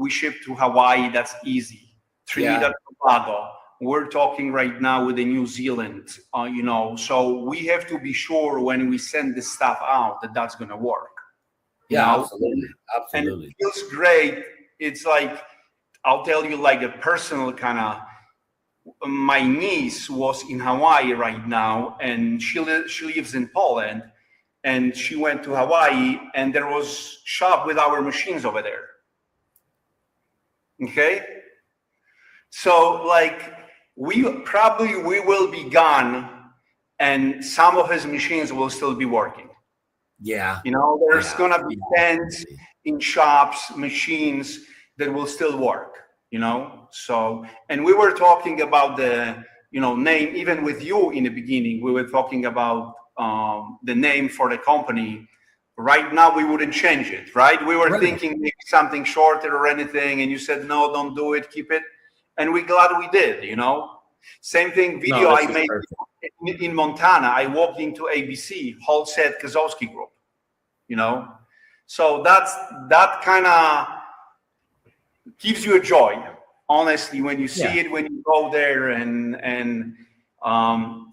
ship to Hawaii, that's easy. Trinidad and Tobago, we're talking right now with the New Zealand, you know, so we have to be sure when we send this stuff out that that's going to work. Yeah, absolutely. Absolutely. And it feels great. It's like, I'll tell you like a personal kind of, my niece was in Hawaii right now, and she lives in Poland, and she went to Hawaii, and there was shop with our machines over there. Okay. So like, we will be gone, and some of his machines will still be working. Yeah. You know, there's gonna be tens in shops, machines that will still work, you know? So, and we were talking about the, you know, name, even with you in the beginning, we were talking about the name for the company. Right now, we wouldn't change it, right? We were thinking maybe something shorter or anything, and you said, no, don't do it, keep it. And we're glad we did, you know? Same thing, video I made in Montana. I walked into ABC, 𝗙𝗪𝗘 Kaszowski group, you know? So that kind of gives you a joy, honestly, when you see it, when you go there. And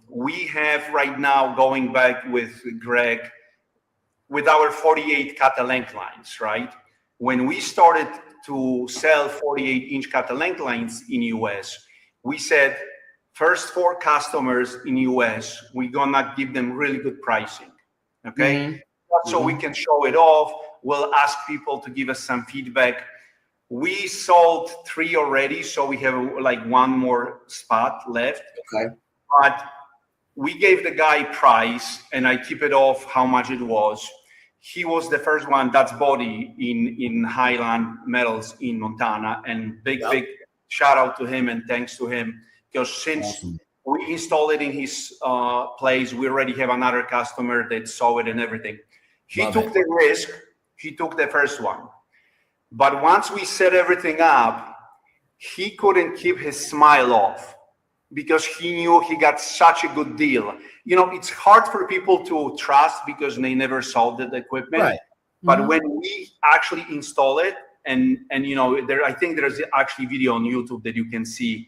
we have right now, going back with Greg, with our 48 cut length lines, right? When we started to sell 48-inch cut length lines in US, we said, first 4 customers in US, we're gonna give them really good pricing, okay? So we can show it off. We'll ask people to give us some feedback. We sold 3 already, so we have like 1 more spot left. Okay. But we gave the guy price, and I keep it off how much it was. He was the first one, that's Body in Highland Metals in Montana, and big shout out to him and thanks to him, because since we installed it in his place, we already have another customer that saw it and everything. He took the risk. He took the first one. But once we set everything up, he couldn't keep his smile off because he knew he got such a good deal. You know, it's hard for people to trust because they never saw the equipment. Right. But when we actually install it, and you know, I think there's actually video on YouTube that you can see,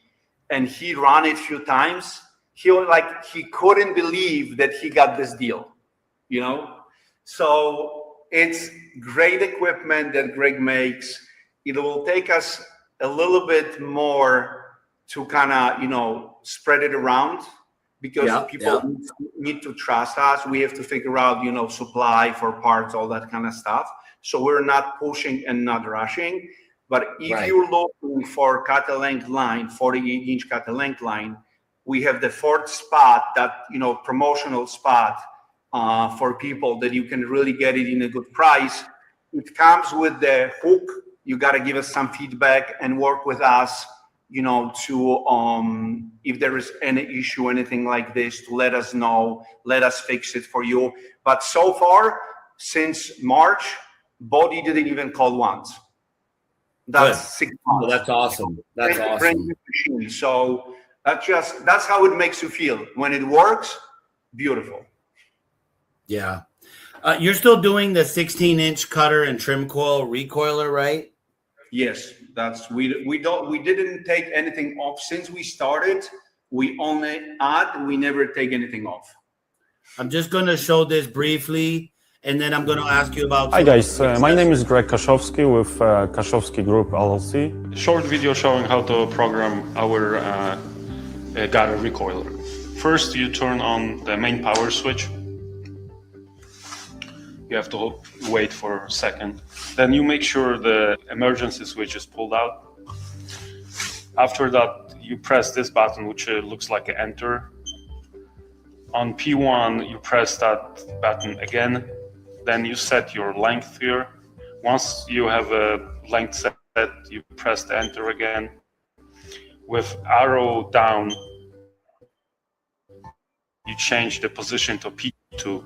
and he ran it a few times. He couldn't believe that he got this deal, you know? So it's great equipment that Greg makes. It will take us a little bit more to kind of, you know, spread it around because people need to trust us. We have to figure out, you know, supply for parts, all that kind of stuff. So we're not pushing and not rushing. But if you're looking for cut length line, 48-inch cut length line, we have the 4th spot, that, you know, promotional spot for people that you can really get it in a good price. It comes with the hook. You got to give us some feedback and work with us, you know, to if there is any issue, anything like this, to let us know, let us fix it for you. But so far, since March, Body didn't even call once. That's 6 months. Well, that's awesome. That's awesome. So that's how it makes you feel. When it works, beautiful. Yeah. You're still doing the 16-inch cutter and trim coil recoiler, right? Yes, we didn't take anything off since we started. We only add, we never take anything off. I'm just going to show this briefly. and then I'm going to ask you about. Hi guys, my name is Kaszowski with Kaszowski Group LLC. Short video showing how to program our gutter recoiler. First, you turn on the main power switch. You have to wait for a second. Then you make sure the emergency switch is pulled out. After that, you press this button, which looks like an enter. On P1, you press that button again. Then you set your length here. Once you have a length set, you press the enter again. With arrow down, you change the position to P2.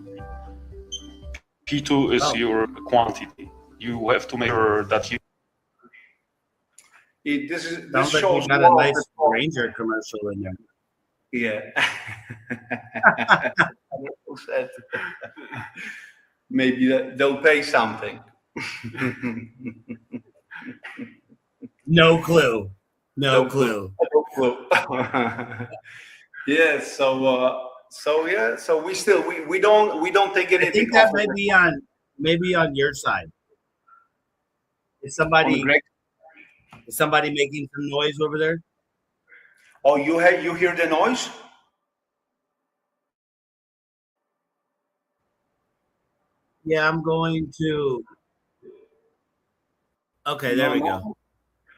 P2 is your quantity. You have to make sure that you. This Sounds like shows you got a nice Ranger commercial in there. Yeah. Maybe they'll pay something. No clue. No clue. No clue. Yeah. So we don't take anything. I think that may be on your side. Is somebody making some noise over there? Oh, you hear the noise? Yeah, I'm going to. Okay, there we go.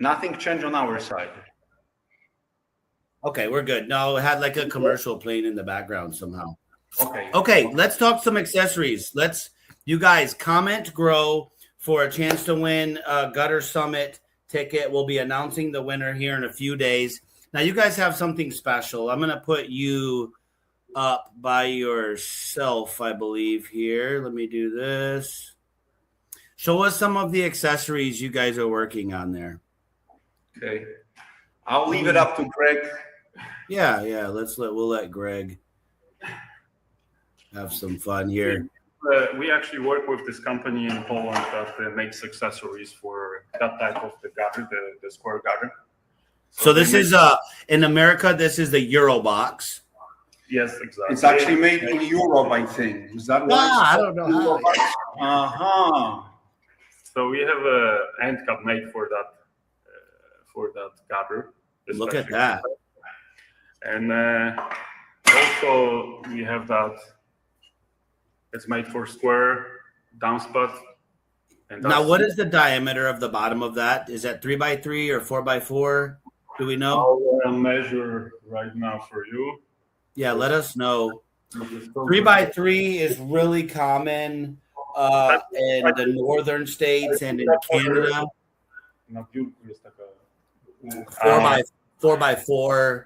Nothing changed on our side. Okay, we're good. No, it had like a commercial playing in the background somehow. Okay. Okay, let's talk some accessories. You guys comment, grow for a chance to win a Gutter Summit ticket. We'll be announcing the winner here in a few days. Now, you guys have something special. I'm going to put you up by yourself, I believe, here. Let me do this. Show us some of the accessories you guys are working on there. Okay. I'll leave it up to Greg. Yeah. We'll let Greg have some fun here. We actually work with this company in Poland that makes accessories for that type of the gutter, the square gutter. So this is in America. This is the 𝗪𝗘'𝗥𝗘. Yes, exactly. It's actually made in Europe, I think. Is that why? I don't know how. So we have a end cap made for that gutter. Look at that. And also we have that. It's made for square downspout. Now, what is the diameter of the bottom of that? Is that 3x3 or 4x4? Do we know? I'll measure right now for you. Yeah, let us know. 3x3 is really common in the northern states and in Canada. 4x4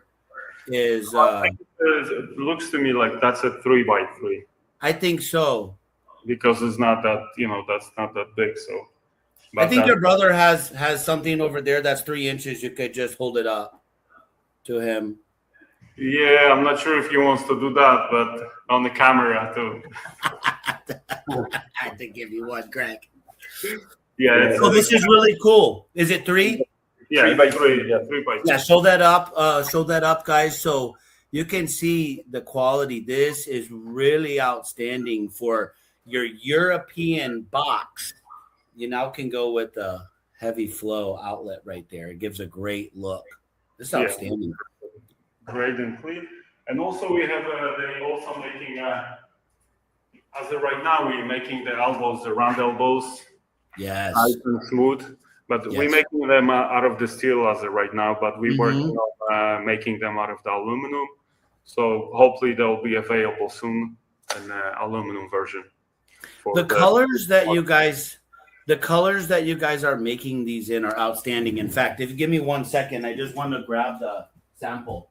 is. It looks to me like that's a 3x3. I think so. Because it's not that, that's not that big. So I think your brother has something over there that's 3 inches. You could just hold it up to him. Yeah, I'm not sure if he wants to do that, but on the camera too. I have to give you one, Greg. Yeah. So this is really cool. Is it 3? Yeah, 3x3. Yeah, 3x3. Yeah, show that up. Show that up, guys. So you can see the quality. This is really outstanding for your European box. You now can go with the heavy flow outlet right there. It gives a great look. This is outstanding. Great and clean. And also we have, they also making, as of right now, we're making the elbows, the round elbows. Yes. Nice and smooth. But we're making them out of the steel as of right now, but we're working on making them out of the aluminum. So hopefully they'll be available soon in aluminum version. The colors that you guys are making these in are outstanding. In fact, if you give me 1 second, I just want to grab the sample.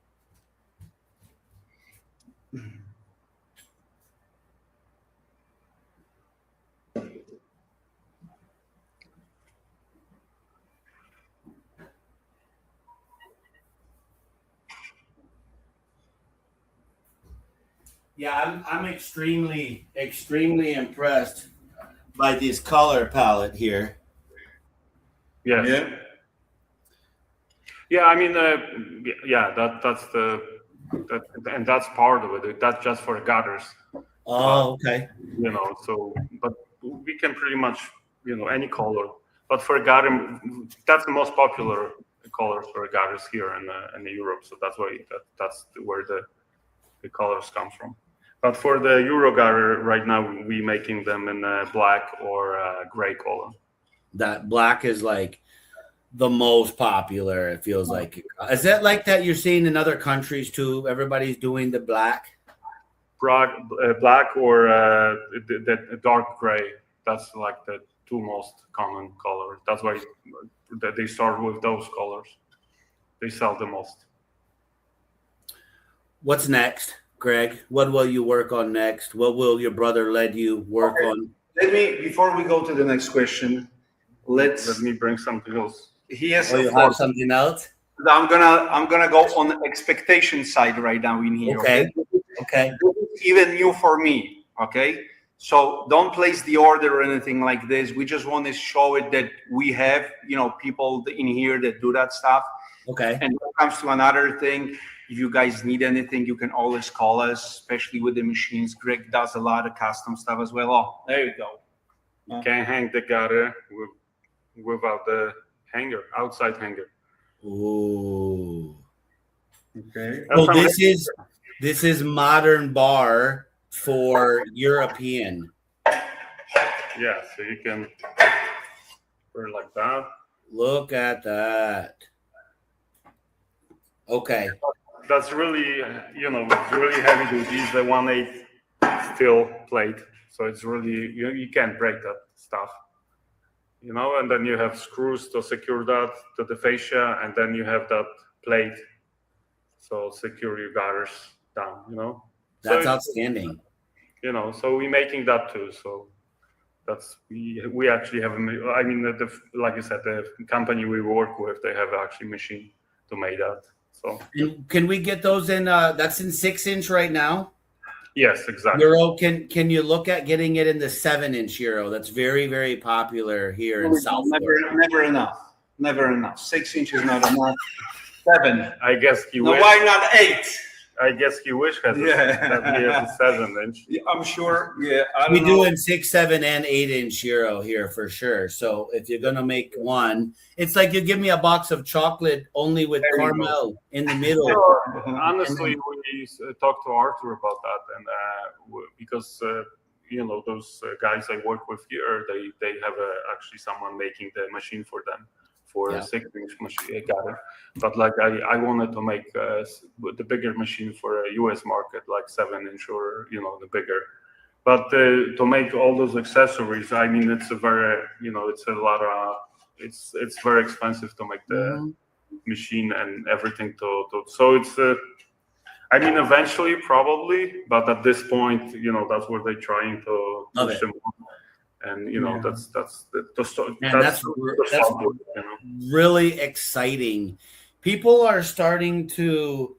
Yeah, I'm extremely impressed by this color palette here. Yes. Yeah. I mean, that's and that's part of it. That's just for gutters. Oh, okay. You know, so but we can pretty much, you know, any color. But for gutter, that's the most popular colors for gutters here in Europe. So that's why that's where the colors come from. But for the Euro gutter, right now we making them in black or gray color. That black is like the most popular. It feels like. Is that like that you're seeing in other countries too? Everybody's doing the black. Black or the dark gray. That's like the two most common colors. That's why they start with those colors. They sell the most. What's next, Greg? What will you work on next? What will your brother let you work on? Before we go to the next question, let me bring something else. He has you have something else? I'm gonna go on the expectation side right now in here. Okay. This is even new for me. Okay. So don't place the order or anything like this. We just want to show it that we have, you know, people in here that do that stuff. Okay. And when it comes to another thing, if you guys need anything, you can always call us, especially with the machines. Greg does a lot of custom stuff as well. Oh, there you go. You can't hang the gutter without the hanger, outside hanger. Ooh. Okay. So this is modern bar for European. Yeah, so you can put it like that. Look at that. Okay. That's really, you know, it's really heavy duty. It's a 1/8 steel plate, so it's really you can't break that stuff, you know. And then you have screws to secure that to the fascia, and then you have that plate, so secure your gutters down, you know. That's so outstanding. You know, so we're making that too. So that's we actually have. I mean, like I said, the company we work with, they have actually machine to make that. So can we get those in? That's in 6-inch right now. Yes, exactly. Euro. Can you look at getting it in the 7-inch Euro? That's very, very popular here in South Florida. Never enough. Never enough. 6 inches not enough. 7. I guess you. No, why not 8? I guess you wish has a 7-inch. Yeah, I'm sure. Yeah, We do in 6, 7, and 8-inch Euro here for sure. So if you're gonna make one, it's like you give me a box of chocolate only with caramel in the middle. Honestly, we talked to Artur about that, and because you know, those guys I work with here, they have actually someone making the machine for them. For a 6-inch machine gutter, but like I wanted to make the bigger machine for a US market, like 7-inch or, you know, the bigger. But to make all those accessories, I mean, it's a very, you know, it's a lot of, it's very expensive to make the machine and everything so it's I mean, eventually probably, but at this point, you know, that's what they're trying to push them on. And you know, that's really exciting. People are starting to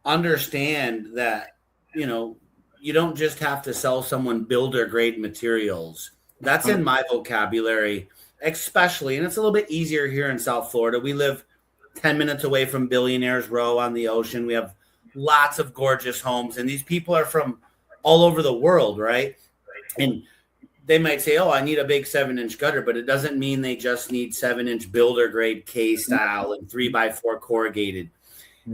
understand that, you know, you don't just have to sell someone builder grade materials. That's in my vocabulary, especially, and it's a little bit easier here in South Florida. We live 10 minutes away from Billionaires Row on the ocean. We have lots of gorgeous homes, and these people are from all over the world, right? And they might say, oh, I need a big 7-inch gutter, but it doesn't mean they just need 7-inch builder grade K style and 3x4 corrugated.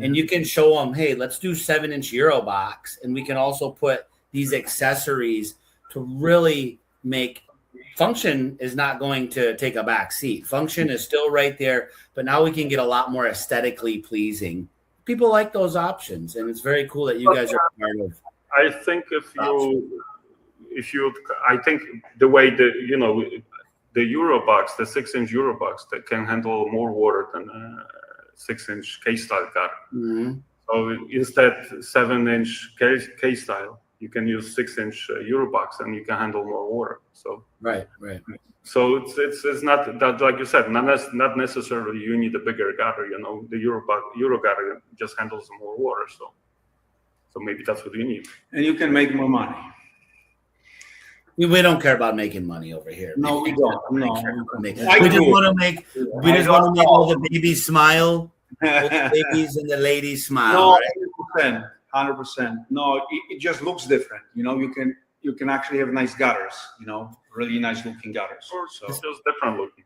And you can show them, hey, let's do 7-inch Euro box. And we can also put these accessories to really make function is not going to take a back seat. Function is still right there, but now we can get a lot more aesthetically pleasing. People like those options, and it's very cool that you guys are part of. I think I think the way the, you know, the Euro box, the 6-inch Euro box, that can handle more water than a 6-inch K-style gutter. So instead 7-inch K-style, you can use 6-inch Euro box and you can handle more water. So right. So it's not that, like you said, not necessarily you need a bigger gutter. You know, the Euro gutter just handles more water. So maybe that's what you need. And you can make more money. We don't care about making money over here. No, we don't. No, we just want to make. We just want to make all the babies smile, all the babies and the ladies smile. No, right? 100%. No, it just looks different. You know, you can actually have nice gutters. You know, really nice looking gutters. So It's just different looking.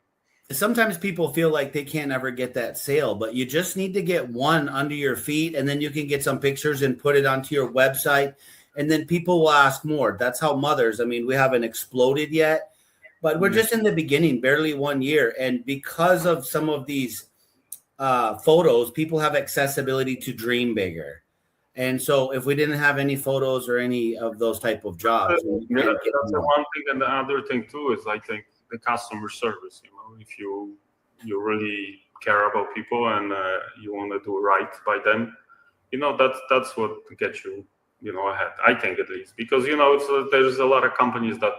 Sometimes people feel like they can't ever get that sale, but you just need to get one under your feet, and then you can get some pictures and put it onto your website, and then people will ask more. That's how mothers, I mean, we haven't exploded yet, but we're just in the beginning, barely 1 year. And because of some of these photos, people have accessibility to dream bigger. And so if we didn't have any photos or any of those type of jobs, that's the one thing. And the other thing too is, I think, the customer service. You know, if you really care about people and you want to do right by them, you know, that's what gets you, you know, ahead. I think, at least, because, you know, there's a lot of companies that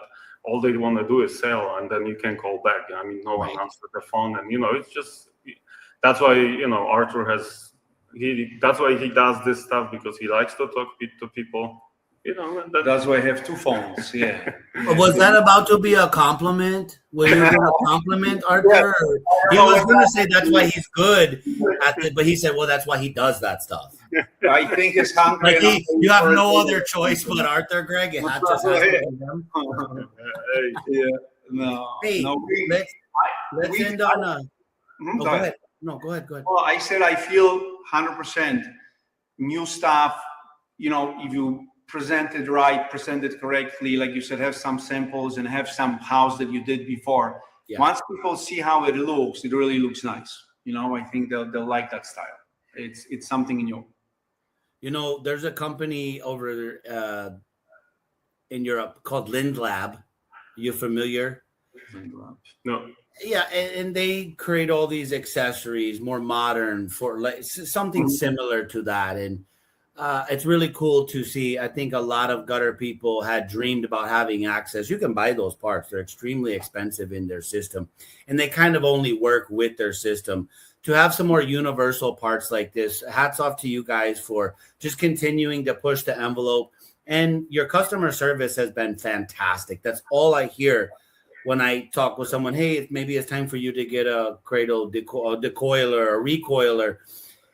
all they want to do is sell, and then you can call back. I mean, no one answers the phone, and, you know, it's just, that's why, you know, Artur that's why he does this stuff, because he likes to talk to people. You know, that's why I have 2 phones. Yeah. Was that about to be a compliment? Were you going to compliment Artur? He was going to say that's why he's good at it, but he said, well, that's why he does that stuff. I think it's hungry. Like you have no other choice but Artur, Greg. It has to be him. Yeah. No. Hey, no, let's end on a. Go ahead. No, go ahead. Well, I said I feel 100% new stuff. You know, if you present it right, present it correctly, like you said, have some samples and have some house that you did before. Yeah. Once people see how it looks, it really looks nice. You know, I think they'll like that style. It's something new. You know, there's a company over in Europe called 𝗪𝗪𝗏. You familiar? No. Yeah, and they create all these accessories, more modern, for like something similar to that. And it's really cool to see. I think a lot of gutter people had dreamed about having access. You can buy those parts. They're extremely expensive in their system, and they kind of only work with their system. To have some more universal parts like this, hats off to you guys for just continuing to push the envelope. And your customer service has been fantastic. That's all I hear when I talk with someone. Hey, maybe it's time for you to get a cradle decoiler or recoiler.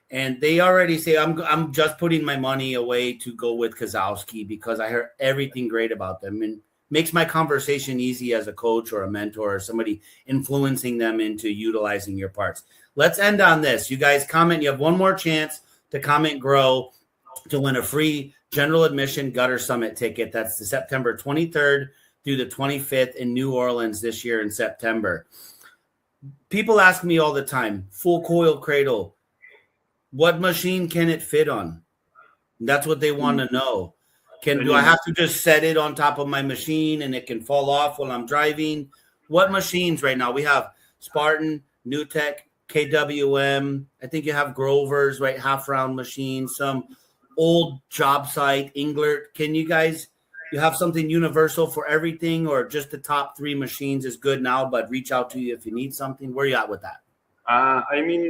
And they already say, I'm just putting my money away to go with Kaszowski because I heard everything great about them, and makes my conversation easy as a coach or a mentor or somebody influencing them into utilizing your parts. Let's end on this. You guys comment. You have one more chance to comment grow to win a free general admission gutter summit ticket. That's the September 23rd through the 25th in New Orleans this year in September. People ask me all the time, full coil cradle, what machine can it fit on? That's what they want to know. Do I have to just set it on top of my machine and it can fall off while I'm driving? What machines right now? We have Spartan, NewTek, KWM. I think you have Grover's, right? Half round machines, some old job site, Englert. Can you guys, you have something universal for everything, or just the top 3 machines is good now, but reach out to you if you need something? Where are you at with that? I mean,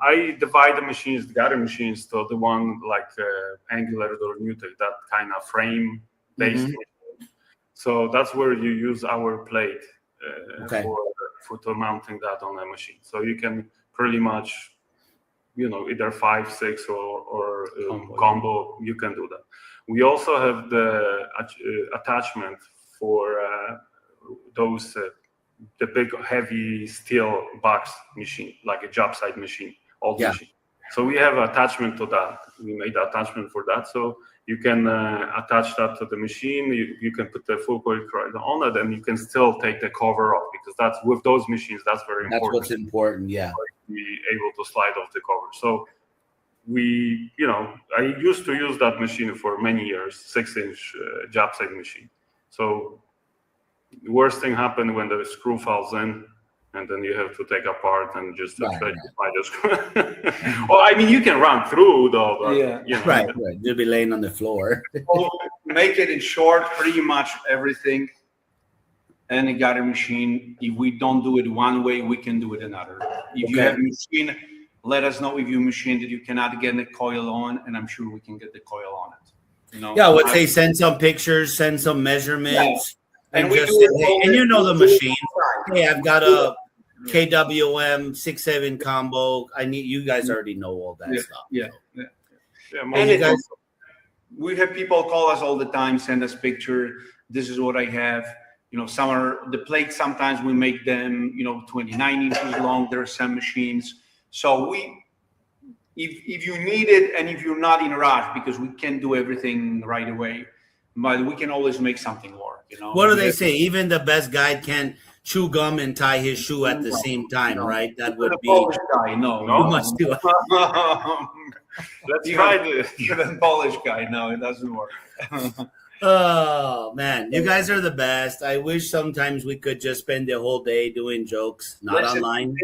I divide the machines, the gutter machines, to the one like Angular or NewTek, that kind of frame based. So that's where you use our plate for mounting that on a machine. So you can pretty much, you know, either 5, 6 or combo. You can do that. We also have the attachment for those. The big heavy steel box machine, like a job site machine, old machine. So we have attachment to that. We made the attachment for that. So you can attach that to the machine. You can put the full coil cradle on it, and you can still take the cover off, because that's, with those machines, that's very important. That's what's important, yeah. Be able to slide off the cover. So we, you know, I used to use that machine for many years, 6-inch job site machine. So the worst thing happened when the screw falls in, and then you have to take apart and just try to find the screw. Well, I mean, you can run through though. But, you know, right. You'll be laying on the floor. Make it in short, pretty much everything. Any gutter machine, if we don't do it one way, we can do it another. If you have a machine, let us know if you machine that you cannot get the coil on, and I'm sure we can get the coil on it. You know? Yeah, I would say send some pictures, send some measurements. And we just and you know the machine. Hey, I've got a KWM 6-7 combo. I need, you guys already know all that stuff. Yeah. And you guys, we have people call us all the time, send us picture. This is what I have. You know, some are the plates. Sometimes we make them, you know, 29 inches long. There are some machines. So if you need it, and if you're not in a rush, because we can't do everything right away, but we can always make something work. You know. What do they say? Even the best guy can't chew gum and tie his shoe at the same time, right? That would be Polish guy. No, too much too. Let's try this. Even Polish guy. No, it doesn't work. Oh man, you guys are the best. I wish sometimes we could just spend the whole day doing jokes, not online.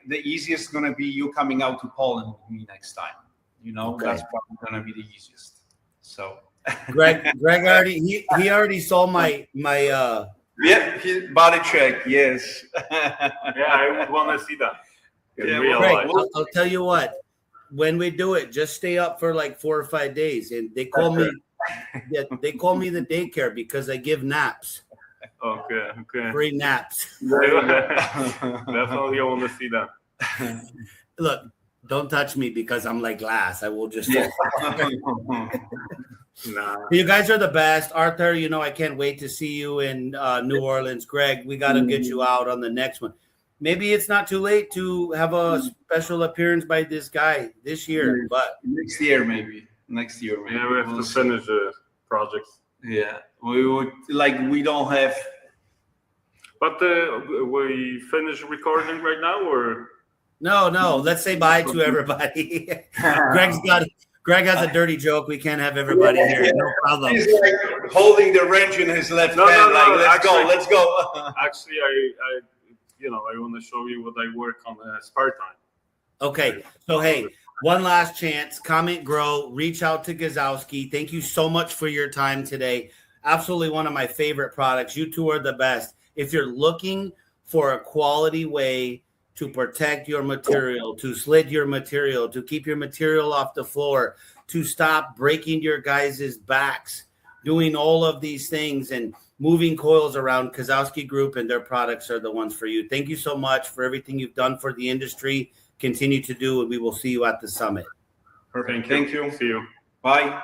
The easiest is gonna be you coming out to Poland with me next time. You know, Okay. that's probably gonna be the easiest. So, Greg already he already saw my yeah, body check. Yes. Yeah, I would want to see that in Yeah, real Greg, life. I'll tell you what. When we do it, just stay up for like 4 or 5 days, and they call me. Yeah, they call me the daycare because I give naps, Okay. free naps. Definitely, I want to see that. Look, don't touch me because I'm like glass. I will just. Nah. You guys are the best, Artur. You know I can't wait to see you in New Orleans. Greg, we got to get you out on the next one. Maybe it's not too late to have a special appearance by this guy this year, but Next year, maybe. Next year, maybe. Yeah, we have We'll to see. finish the projects. Yeah, we would we don't have. But we finish recording right now, or no. Let's say bye to everybody. Greg has a dirty joke. We can't have everybody here. No problem. He's like holding the wrench in his left No, hand. no, Like, no, let's go. actually, I want to show you what I work on spare time. Okay, so hey, one last chance. Comment, grow, reach out to Kaszowski. Thank you so much for your time today. Absolutely one of my favorite products. You two are the best. If you're looking for a quality way to protect your material, to slit your material, to keep your material off the floor, to stop breaking your guys' backs, doing all of these things and moving coils around, Kaszowski Group and their products are the ones for you. Thank you so much for everything you've done for the industry. Continue to do, and we will see you at the summit. Perfect. Thank you. See you. Bye.